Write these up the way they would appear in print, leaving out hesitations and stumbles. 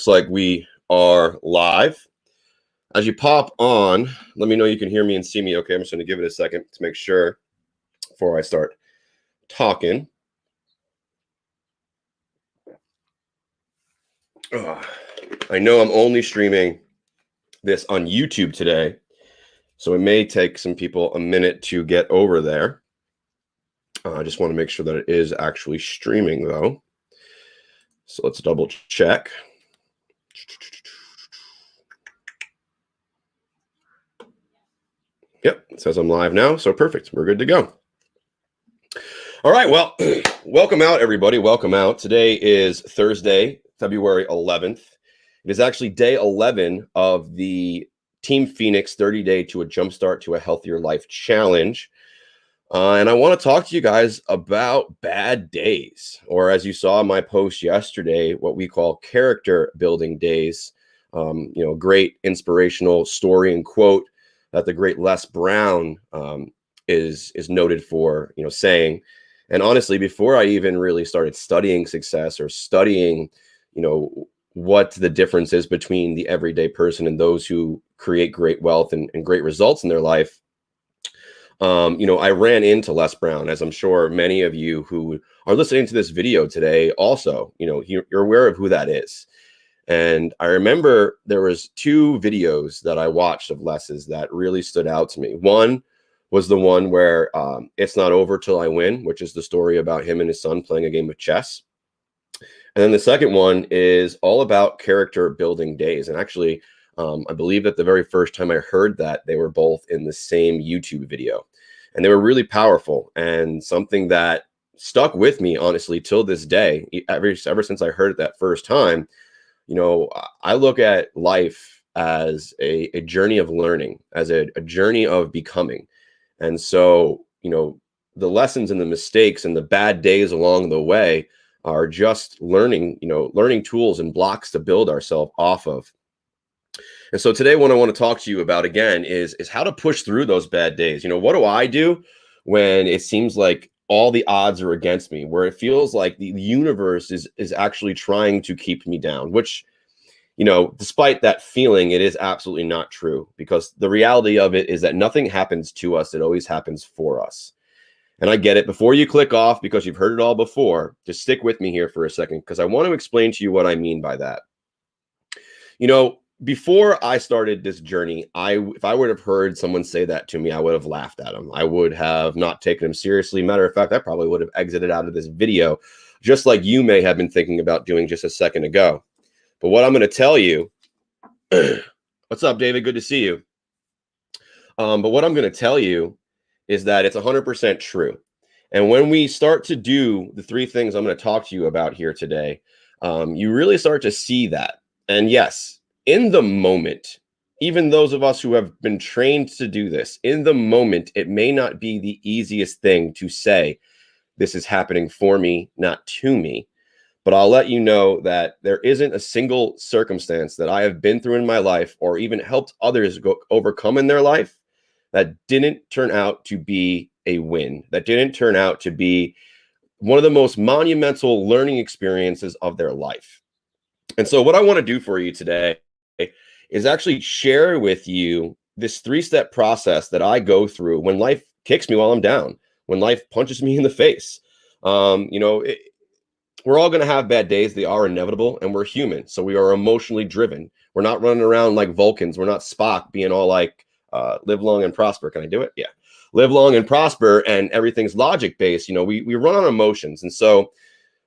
Looks like we are live. As you pop on, let me know you can hear me and see me. Okay, I'm just going to give it a second to make sure before I start talking. I know I'm only streaming this on YouTube today, so it may take some people a minute to get over there. I just want to make sure that it is actually streaming, though. So let's double check. Yep, it says I'm live now, so perfect. We're good to go. All right, well, welcome out, everybody. Welcome out. Today is Thursday, February 11th. It is actually day 11 of the Team Phoenix 30-Day to a Jumpstart to a Healthier Life Challenge. And I want to talk to you guys about bad days, or as you saw in my post yesterday, what we call character building days. Great inspirational story and quote that the great Les Brown is noted for, saying. And honestly, before I even really started studying success or studying, what the difference is between the everyday person and those who create great wealth and great results in their life, I ran into Les Brown, as I'm sure many of you who are listening to this video today also, you're aware of who that is. And I remember there was two videos that I watched of Les's that really stood out to me. One was the one where It's Not Over Till I Win, which is the story about him and his son playing a game of chess. And then the second one is all about character building days. And actually, I believe that the very first time I heard that, they were both in the same YouTube video. And they were really powerful and something that stuck with me, honestly, till this day. Ever since I heard it that first time, I look at life as a journey of learning, as a journey of becoming. And so, the lessons and the mistakes and the bad days along the way are just learning tools and blocks to build ourselves off of. And so today, what I want to talk to you about again is how to push through those bad days. What do I do when it seems like all the odds are against me, where it feels like the universe is actually trying to keep me down, which, despite that feeling, it is absolutely not true, because the reality of it is that nothing happens to us. It always happens for us. And I get it. Before you click off, because you've heard it all before, just stick with me here for a second, because I want to explain to you what I mean by that. Before I started this journey, if I would have heard someone say that to me, I would have laughed at them. I would have not taken them seriously. Matter of fact, I probably would have exited out of this video, just like you may have been thinking about doing just a second ago. But what I'm going to tell you, what's up, David? Good to see you. But what I'm going to tell you is that it's 100% true. And when we start to do the three things I'm going to talk to you about here today, you really start to see that. And yes, in the moment, even those of us who have been trained to do this, in the moment, it may not be the easiest thing to say, this is happening for me, not to me. But I'll let you know that there isn't a single circumstance that I have been through in my life or even helped others overcome in their life that didn't turn out to be a win, that didn't turn out to be one of the most monumental learning experiences of their life. And so what I want to do for you today is actually share with you this three-step process that I go through when life kicks me while I'm down, when life punches me in the face. We're all going to have bad days. They are inevitable, and we're human. So we are emotionally driven. We're not running around like Vulcans. We're not Spock being all like, live long and prosper. Can I do it? Yeah. Live long and prosper, and everything's logic-based. We run on emotions. And so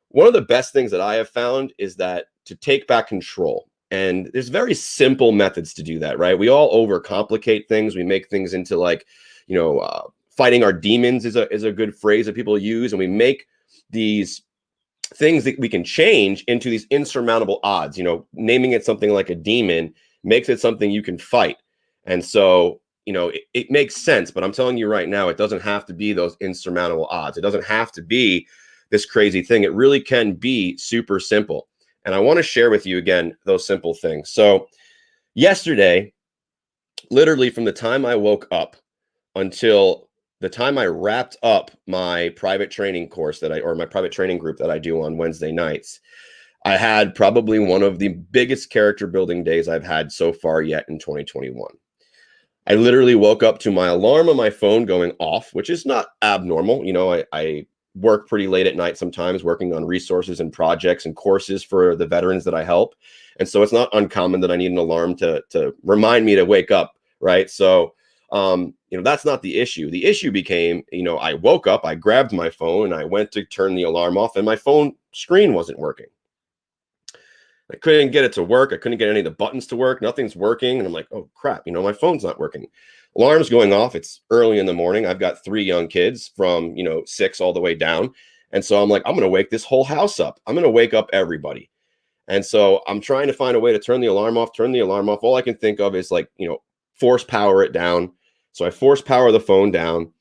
one of the best things that I have found is that to take back control. And there's very simple methods to do that, right? We all overcomplicate things. We make things into like, fighting our demons is a good phrase that people use. And we make these things that we can change into these insurmountable odds. Naming it something like a demon makes it something you can fight. And so, it makes sense. But I'm telling you right now, it doesn't have to be those insurmountable odds. It doesn't have to be this crazy thing. It really can be super simple. And I want to share with you again those simple things. So yesterday, literally from the time I woke up until the time I wrapped up my private training course or my private training group that I do on Wednesday nights, I had probably one of the biggest character building days I've had so far yet in 2021. I literally woke up to my alarm on my phone going off, which is not abnormal. You know, I work pretty late at night sometimes working on resources and projects and courses for the veterans that I help. And so it's not uncommon that I need an alarm to remind me to wake up, right? So, you know, that's not the issue. The issue became, you know, I woke up, I grabbed my phone and I went to turn the alarm off and my phone screen wasn't working. I couldn't get it to work. I couldn't get any of the buttons to work. Nothing's working. And I'm like, oh, crap, you know, my phone's not working. Alarm's going off. It's early in the morning. I've got 3 young kids from, you know, 6 all the way down. And so I'm like, I'm going to wake this whole house up. I'm going to wake up everybody. And so I'm trying to find a way to turn the alarm off. All I can think of is like, you know, force power it down. So I force power the phone down,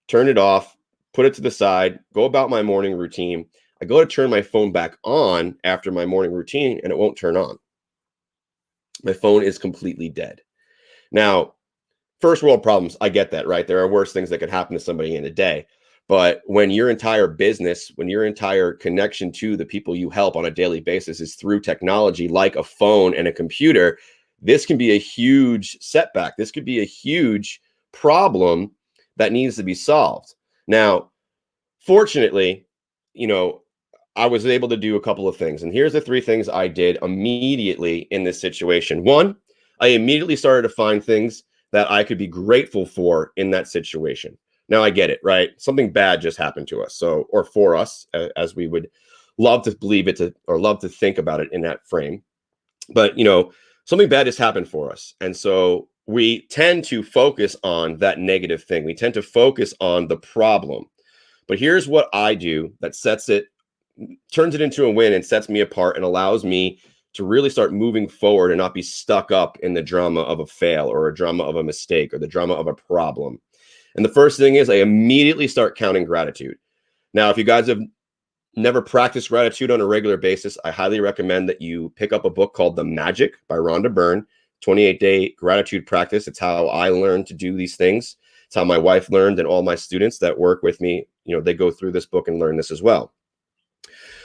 turn it off, put it to the side, go about my morning routine. I go to turn my phone back on after my morning routine and it won't turn on. My phone is completely dead. Now, first world problems, I get that, right? There are worse things that could happen to somebody in a day. But when your entire business, when your entire connection to the people you help on a daily basis is through technology like a phone and a computer, this can be a huge setback. This could be a huge problem that needs to be solved. Now, fortunately, you know, I was able to do a couple of things. And here's the 3 things I did immediately in this situation. 1, I immediately started to find things that I could be grateful for in that situation. Now I get it, right? Something bad just happened to us. So, or for us, as we would love to believe it to, or love to think about it in that frame. But, you know, something bad just happened for us. And so we tend to focus on that negative thing. We tend to focus on the problem. But here's what I do that turns it into a win and sets me apart and allows me to really start moving forward and not be stuck up in the drama of a fail or a drama of a mistake or the drama of a problem. And the first thing is I immediately start counting gratitude. Now, if you guys have never practiced gratitude on a regular basis, I highly recommend that you pick up a book called The Magic by Rhonda Byrne, 28-day gratitude practice. It's how I learned to do these things. It's how my wife learned, and all my students that work with me, you know, they go through this book and learn this as well.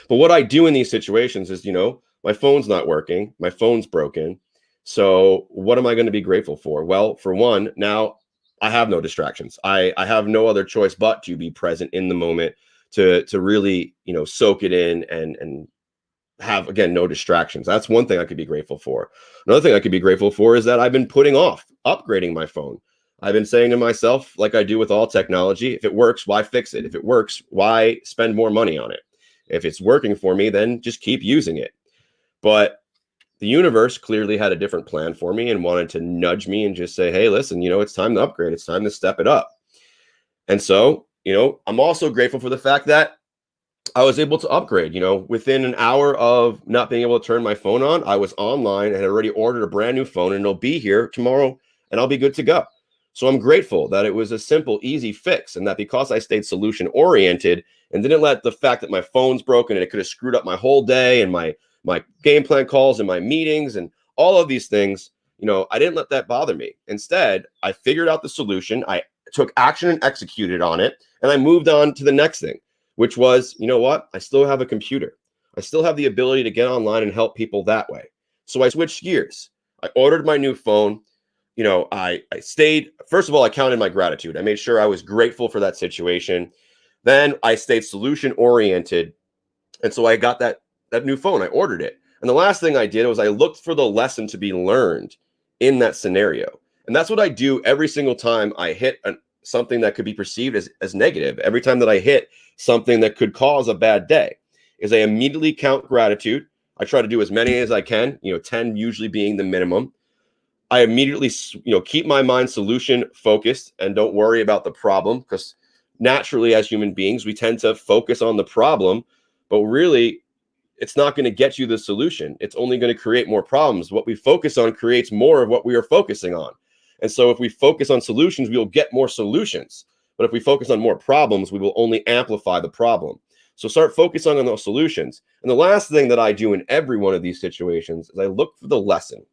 But what I do in these situations is, you know, my phone's not working, my phone's broken. So what am I going to be grateful for? Well, for one, now I have no distractions. I have no other choice but to be present in the moment to really, you know, soak it in and have, again, no distractions. That's one thing I could be grateful for. Another thing I could be grateful for is that I've been putting off upgrading my phone. I've been saying to myself, like I do with all technology, if it works, why fix it? If it works, why spend more money on it? If it's working for me, then just keep using it. But the universe clearly had a different plan for me and wanted to nudge me and just say, hey, listen, you know, it's time to upgrade. It's time to step it up. And so, you know, I'm also grateful for the fact that I was able to upgrade. You know, within an hour of not being able to turn my phone on, I was online and had already ordered a brand new phone, and it'll be here tomorrow and I'll be good to go. So I'm grateful that it was a simple, easy fix, and that because I stayed solution oriented and didn't let the fact that my phone's broken and it could have screwed up my whole day and my game plan calls and my meetings and all of these things, you know, I didn't let that bother me. Instead, I figured out the solution. I took action and executed on it. And I moved on to the next thing, which was, you know what? I still have a computer. I still have the ability to get online and help people that way. So I switched gears. I ordered my new phone. You know, I stayed, first of all, I counted my gratitude. I made sure I was grateful for that situation. Then I stayed solution oriented. And so I got that new phone. I ordered it. And the last thing I did was I looked for the lesson to be learned in that scenario. And that's what I do every single time I hit something that could be perceived as negative. Every time that I hit something that could cause a bad day is I immediately count gratitude. I try to do as many as I can, you know, 10 usually being the minimum. I immediately, you know, keep my mind solution focused and don't worry about the problem, because naturally as human beings, we tend to focus on the problem, but really it's not going to get you the solution. It's only going to create more problems. What we focus on creates more of what we are focusing on. And so if we focus on solutions, we will get more solutions. But if we focus on more problems, we will only amplify the problem. So start focusing on those solutions. And the last thing that I do in every one of these situations is I look for the lesson.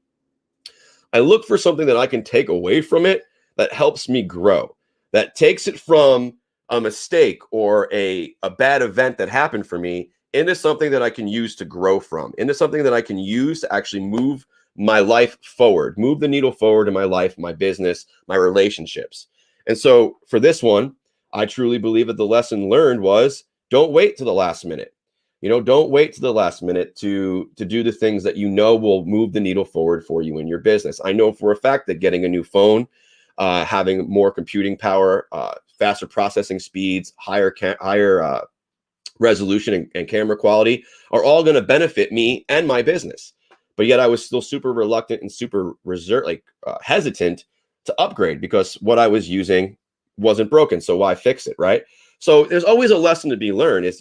I look for something that I can take away from it that helps me grow, that takes it from a mistake or a bad event that happened for me into something that I can use to grow from, into something that I can use to actually move my life forward, move the needle forward in my life, my business, my relationships. And so for this one, I truly believe that the lesson learned was don't wait to the last minute. Don't wait to the last minute to do the things that will move the needle forward for you in your business. I know for a fact that getting a new phone, having more computing power, faster processing speeds, higher resolution and camera quality are all going to benefit me and my business. But yet I was still super reluctant and super hesitant to upgrade because what I was using wasn't broken. So why fix it, right? So there's always a lesson to be learned.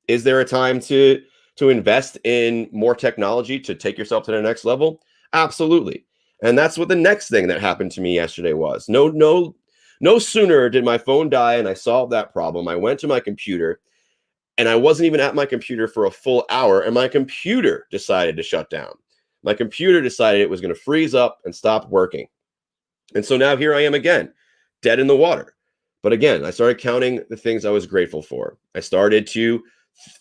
Is there a time to invest in more technology to take yourself to the next level? Absolutely. And that's what the next thing that happened to me yesterday was. No sooner did my phone die and I solved that problem, I went to my computer, and I wasn't even at my computer for a full hour, and my computer decided to shut down. My computer decided it was going to freeze up and stop working. And so now here I am again, dead in the water. But again, I started counting the things I was grateful for. I started to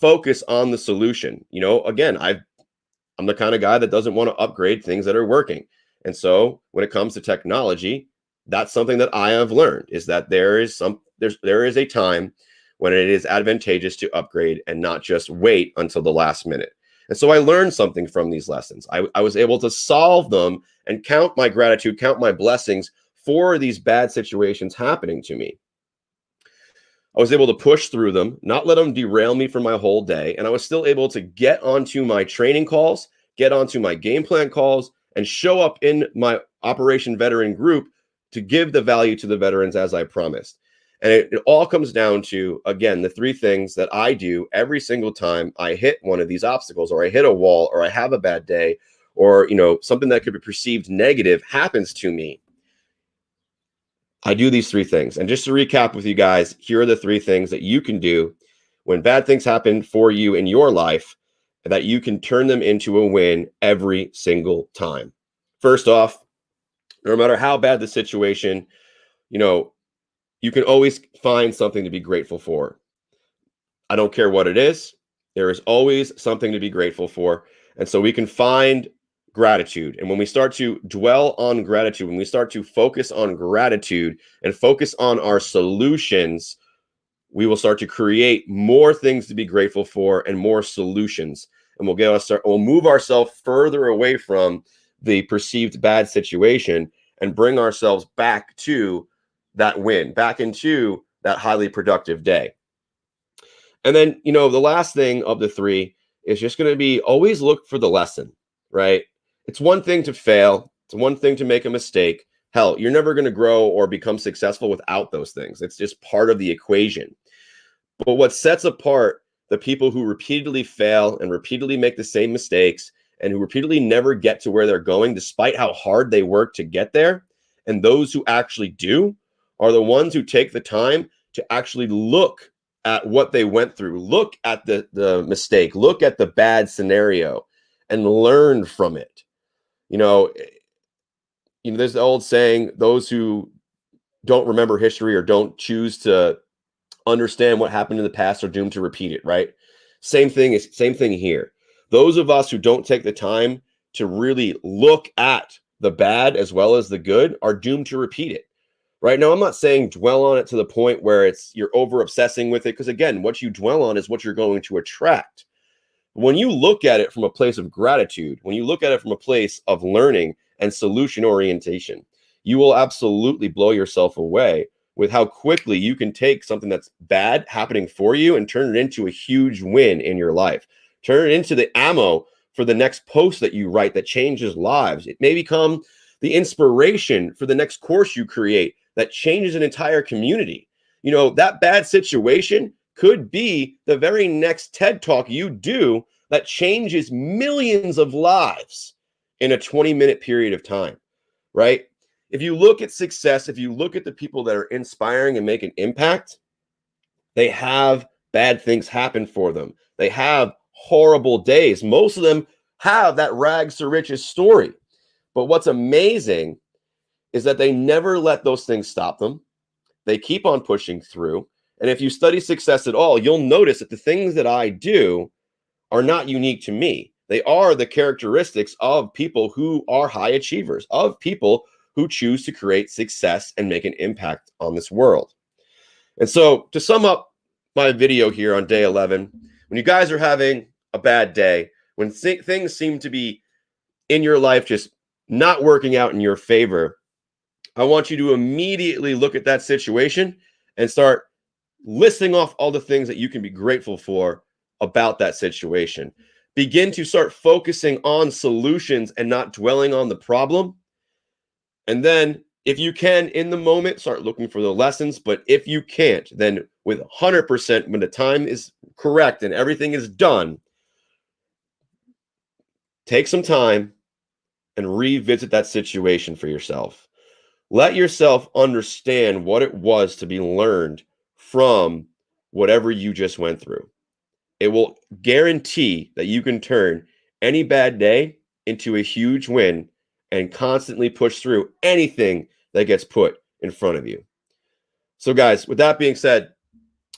focus on the solution. Again, I'm the kind of guy that doesn't want to upgrade things that are working. And so when it comes to technology, that's something that I have learned, is that there is a time when it is advantageous to upgrade and not just wait until the last minute. And so I learned something from these lessons. I was able to solve them and count my gratitude, count my blessings for these bad situations happening to me. I was able to push through them, not let them derail me for my whole day. And I was still able to get onto my training calls, get onto my game plan calls, and show up in my Operation Veteran group to give the value to the veterans as I promised. And it all comes down to, again, the three things that I do every single time I hit one of these obstacles, or I hit a wall, or I have a bad day, or something that could be perceived negative happens to me. I do these three things. And just to recap with you guys, here are the three things that you can do when bad things happen for you in your life, that you can turn them into a win every single time. First off, no matter how bad the situation, you can always find something to be grateful for. I don't care what it is. There is always something to be grateful for. And so we can find gratitude. And when we start to dwell on gratitude, when we start to focus on gratitude and focus on our solutions, we will start to create more things to be grateful for and more solutions. And we'll move ourselves further away from the perceived bad situation and bring ourselves back to that win, back into that highly productive day. And then, the last thing of the three is just going to be always look for the lesson, right? It's one thing to fail. It's one thing to make a mistake. Hell, you're never going to grow or become successful without those things. It's just part of the equation. But what sets apart the people who repeatedly fail and repeatedly make the same mistakes and who repeatedly never get to where they're going, despite how hard they work to get there, and those who actually do, are the ones who take the time to actually look at what they went through, look at the mistake, look at the bad scenario, and learn from it. There's the old saying, those who don't remember history or don't choose to understand what happened in the past are doomed to repeat it, right? Same thing here. Those of us who don't take the time to really look at the bad as well as the good are doomed to repeat it. Right now, I'm not saying dwell on it to the point where you're over obsessing with it, because again, what you dwell on is what you're going to attract. When you look at it from a place of gratitude, when you look at it from a place of learning and solution orientation, you will absolutely blow yourself away with how quickly you can take something that's bad happening for you and turn it into a huge win in your life. Turn it into the ammo for the next post that you write that changes lives. It may become the inspiration for the next course you create that changes an entire community. That bad situation could be the very next TED Talk you do that changes millions of lives in a 20-minute period of time, right? If you look at success, if you look at the people that are inspiring and make an impact, they have bad things happen for them. They have horrible days. Most of them have that rags to riches story. But what's amazing is that they never let those things stop them. They keep on pushing through, And if you study success at all, you'll notice that the things that I do are not unique to me. They are the characteristics of people who are high achievers, of people who choose to create success and make an impact on this world. And so to sum up my video here on day 11, when you guys are having a bad day, when things seem to be in your life just not working out in your favor, I want you to immediately look at that situation and start listing off all the things that you can be grateful for about that situation. Begin to start focusing on solutions and not dwelling on the problem. And then if you can, in the moment, start looking for the lessons. But if you can't, then with 100%, when the time is correct and everything is done, take some time and revisit that situation for yourself. Let yourself understand what it was to be learned from whatever you just went through. It will guarantee that you can turn any bad day into a huge win and constantly push through anything that gets put in front of you. So guys, with that being said,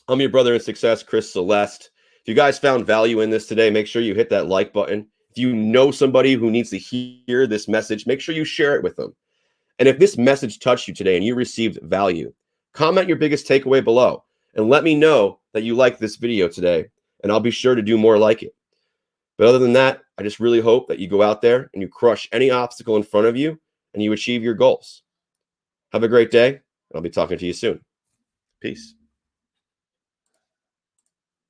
I'm your brother in success, Chris Celeste. If you guys found value in this today, make sure you hit that like button. If you know somebody who needs to hear this message, make sure you share it with them. And if this message touched you today and you received value, comment your biggest takeaway below and let me know that you liked this video today, and I'll be sure to do more like it. But other than that, I just really hope that you go out there and you crush any obstacle in front of you and you achieve your goals. Have a great day, and I'll be talking to you soon. Peace.